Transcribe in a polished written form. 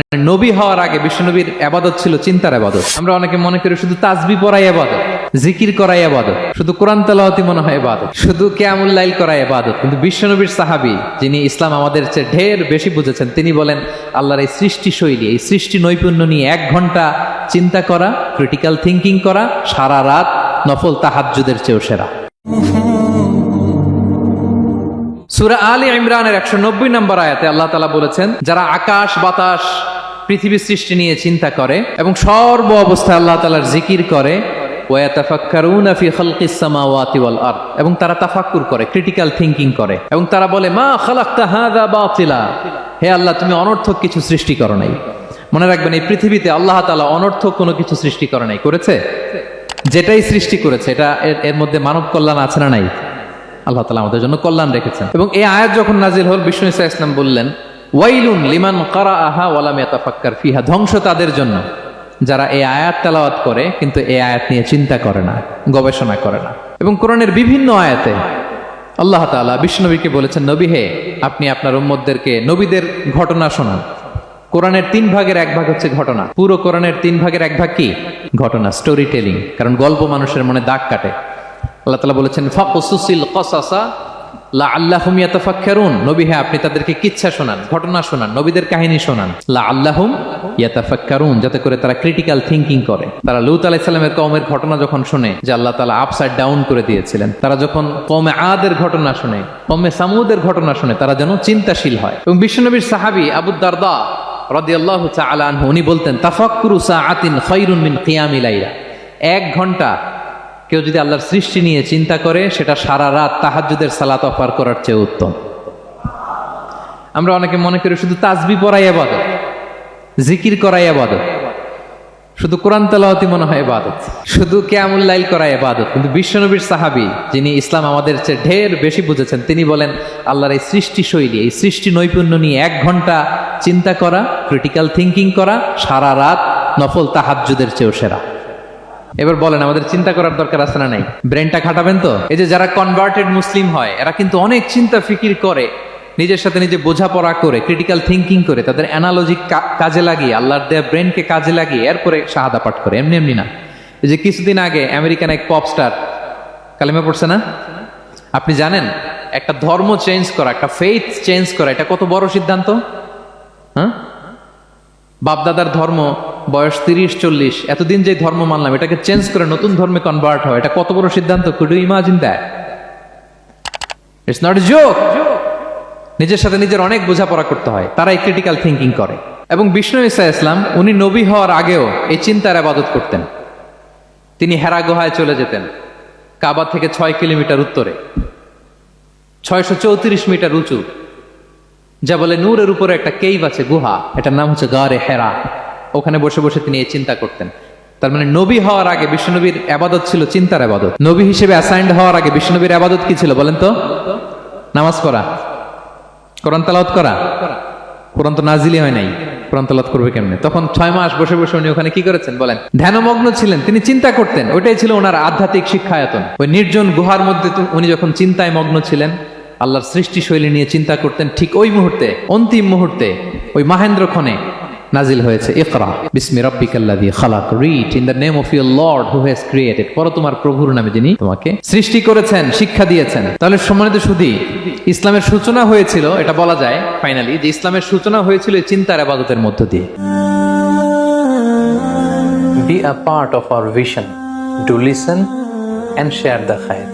নবী হওয়ার আগে বিশ্বনবীর ইবাদত ছিল চিন্তার ইবাদত। আমরা অনেকে মনে করি শুধু তাসবিহ পড়াই ইবাদত, জিকির করাই ইবাদত, শুধু কোরআন তেলাওয়াতই মনে হয় ইবাদত, শুধু কিয়ামুল লাইল করাই ইবাদত। কিন্তু বিশ্বনবীর সাহাবী যিনি ইসলাম আমাদের চেয়ে ঢের বেশি বুঝেছেন, তিনি বলেন আল্লাহর এই সৃষ্টি শৈলী, এই সৃষ্টি নৈপুণ্য নিয়ে 1 ঘন্টা চিন্তা করা, ক্রিটিক্যাল থিঙ্কিং করা, সারা রাত নফল তাহাজ্জুদের চেয়েও সেরা। সূরা আলে ইমরানের 190 নম্বর আয়াতে আল্লাহ তাআলা বলেছেন, যারা আকাশ বাতাস পৃথিবীর সৃষ্টি নিয়ে চিন্তা করে এবং সর্ব অবস্থায় আল্লাহ তাআলার জিকির করে, ওয়া ইয়াতাফাক্কারুনা ফি খালকিস সামাওয়াতি ওয়াল আরদ, এবং তারা তাফাক্কুর করে, ক্রিটিক্যাল থিঙ্কিং করে, এবং তারা বলে মা খালাকতা হাযা বাতিলা, হে আল্লাহ তুমি অনর্থক কিছু সৃষ্টি করো নাই। মনে রাখবেন, এই পৃথিবীতে আল্লাহ তাআলা অনর্থক কোনো কিছু সৃষ্টি করে নাই, করেছে? যেটাই সৃষ্টি করেছে এটা এর মধ্যে মানব কল্যাণ আছে না নাই? আল্লাহ তাআলা আমাদের জন্য কল্যাণ রেখেছেন। এবং এই আয়াত যখন নাজিল হল, বিষ্ণু ঈসা ইসলাম বললেন, ওয়াইলুন লিমান কারাআহা ওয়া লাম ইয়াতাফাক্কার ফিহা, ধ্বংস তাদের জন্য যারা এই আয়াত তেলাওয়াত করে কিন্তু এই আয়াত নিয়ে চিন্তা করে না, গবেষণা করে না। এবং কোরআনের বিভিন্ন আয়াতে আল্লাহ তাআলা বিশ্বনবীকে বলেছেন, নবী হে, আপনি আপনার উম্মতদেরকে নবীদের ঘটনা শোনান। কোরআনের 3 ভাগের 1 ভাগ হচ্ছে ঘটনা। পুরো কোরআনের 3 ভাগের 1 ভাগ কি? ঘটনা, স্টোরি টেলিং। কারণ গল্প মানুষের মনে দাগ কাটে। আল্লাহ তাআলা বলেছেন, ফাকুসুসিল কসাসা লাআল্লাহুম ইয়াতাফাক্কারুন, নবী হে আপনি তাদেরকে কিচ্ছা শোনান, ঘটনা শোনান, নবীদের কাহিনী শোনান, লাআল্লাহুম ইয়াতাফাক্কারুন, যাতে করে তারা ক্রিটিক্যাল থিঙ্কিং করে। তারা লূত আলাইহিস সালামের কওমের ঘটনা যখন শুনে যে আল্লাহ তাআলা আপসাইড ডাউন করে দিয়েছিলেন, তারা যখন কওমে আদের ঘটনা শুনে, কওমে সামুদের ঘটনা শুনে, তারা যেন চিন্তাশীল হয়। এবং বিশ্বনবীর সাহাবী আবু দারদা রাদিয়াল্লাহু তাআলা আনহু, উনি বলতেন, তাফাক্কুরু সাআতিন খায়রুন মিন কিয়ামি লাইলা, 1 ঘন্টা কেউ যদি আল্লাহর সৃষ্টি নিয়ে চিন্তা করে, সেটা সারা রাত তাহাজ্জুদের সালাত পার করার চেয়ে উত্তম। আমরা অনেকে মনে করি শুধু তাসবিহ পড়াই ইবাদত, জিকির করাই ইবাদত, শুধু কোরআন তেলাওয়াতই মনে হয় ইবাদত, শুধু কিয়ামুল লাইল করাই ইবাদত। কিন্তু বিশ্বনবীর সাহাবী যিনি ইসলাম আমাদের চেয়ে ঢের বেশি বুঝেছেন, তিনি বলেন আল্লাহর এই সৃষ্টি শৈলী, এই সৃষ্টি নৈপুণ্য নিয়ে 1 ঘন্টা চিন্তা করা, ক্রিটিক্যাল থিঙ্কিং করা, সারা রাত নফল তাহাজ্জুদের চেয়েও সেরা। এবার বলেন, আমাদের চিন্তা করার দরকার আছে না নাই? ব্রেনটা খাটাবেন তো? এই যে যারা কনভার্টেড মুসলিম হয়, এরা কিন্তু অনেক চিন্তা ফিকির করে, নিজের সাথে নিজে বোঝাপড়া করে, ক্রিটিক্যাল থিঙ্কিং করে, তাদের অ্যানালজি কাজে লাগিয়ে, আল্লাহর দেয়া ব্রেনকে কাজে লাগিয়ে এরপরে শাহাদা পাঠ করে, এমনি এমনি না। এই যে কিছুদিন আগে আমেরিকান এক পপ স্টার কালেমা পড়ছে না? আপনি জানেন একটা ধর্ম চেঞ্জ করা, একটা ফেইথ চেঞ্জ করা, এটা কত বড় সিদ্ধান্ত? হ্যাঁ, বাপদাদার ধর্ম, বয়স 30-40, এতদিন যে ধর্ম মানলাম, এটাকে চেঞ্জ করে নতুন ধর্মে কনভার্ট হয়, এটা কত বড় সিদ্ধান্ত? Could you imagine that? It's not a joke. নিজের সাথে নিজের অনেক বোঝাপড়া করতে হয়, তারাই ক্রিটিক্যাল থিঙ্কিং করে। এবং বিষ্ণু ঈসা ইসলাম, উনি নবী হওয়ার আগেও এই চিন্তার ইবাদত করতেন। তিনি হেরা গুহায় চলে যেতেন, কাবা থেকে 6 কিলোমিটার উত্তরে, 634 মিটার উঁচু, যা বলে নূরের উপরে একটা কেইভ আছে, গুহা, এটার নাম হচ্ছে গারে হেরা। ওখানে বসে বসে তিনি এই চিন্তা করতেন। তার মানে নবী হওয়ার আগে বিশ্বনবীর ইবাদত ছিল চিন্তার ইবাদত। নবী হিসেবে অ্যাসাইন্ড হওয়ার আগে বিশ্বনবীর ইবাদত কি ছিল বলেন তো? নামাজ পড়া, কোরআন তেলাওয়াত করা। কোরআন তো নাজিলই হয় নাই, কোরআন তেলাওয়াত করবে কেমনে? তখন 6 মাস বসে বসে উনি ওখানে কি করেছেন বলেন? ধ্যানমগ্ন ছিলেন, তিনি চিন্তা করতেন। ওইটাই ছিল ওনার আধ্যাত্মিক শিক্ষায়তন। ওই নির্জন গুহার মধ্যে উনি যখন চিন্তায় মগ্ন ছিলেন, আল্লাহর সৃষ্টি শৈলী নিয়ে চিন্তা করতেন, ঠিক ওই মুহূর্তে, অন্তিম মুহূর্তে, ওই মাহেন্দ্রক্ষণে নাজিল হয়েছে ইকরা বিসমি রাব্বিকাল্লাযী খালাক, read in the name of your lord who has created, পড়ো তোমার প্রভুর নামে যিনি তোমাকে সৃষ্টি করেছেন, শিক্ষা দিয়েছেন। তাহলে সম্মানিত সুধী, ইসলামের সূচনা হয়েছিল, এটা বলা যায় ফাইনালি, যে ইসলামের সূচনা হয়েছিল এই চিন্তার ইবাদতের মধ্য দিয়ে। Be a part of our vision to listen and share the khair.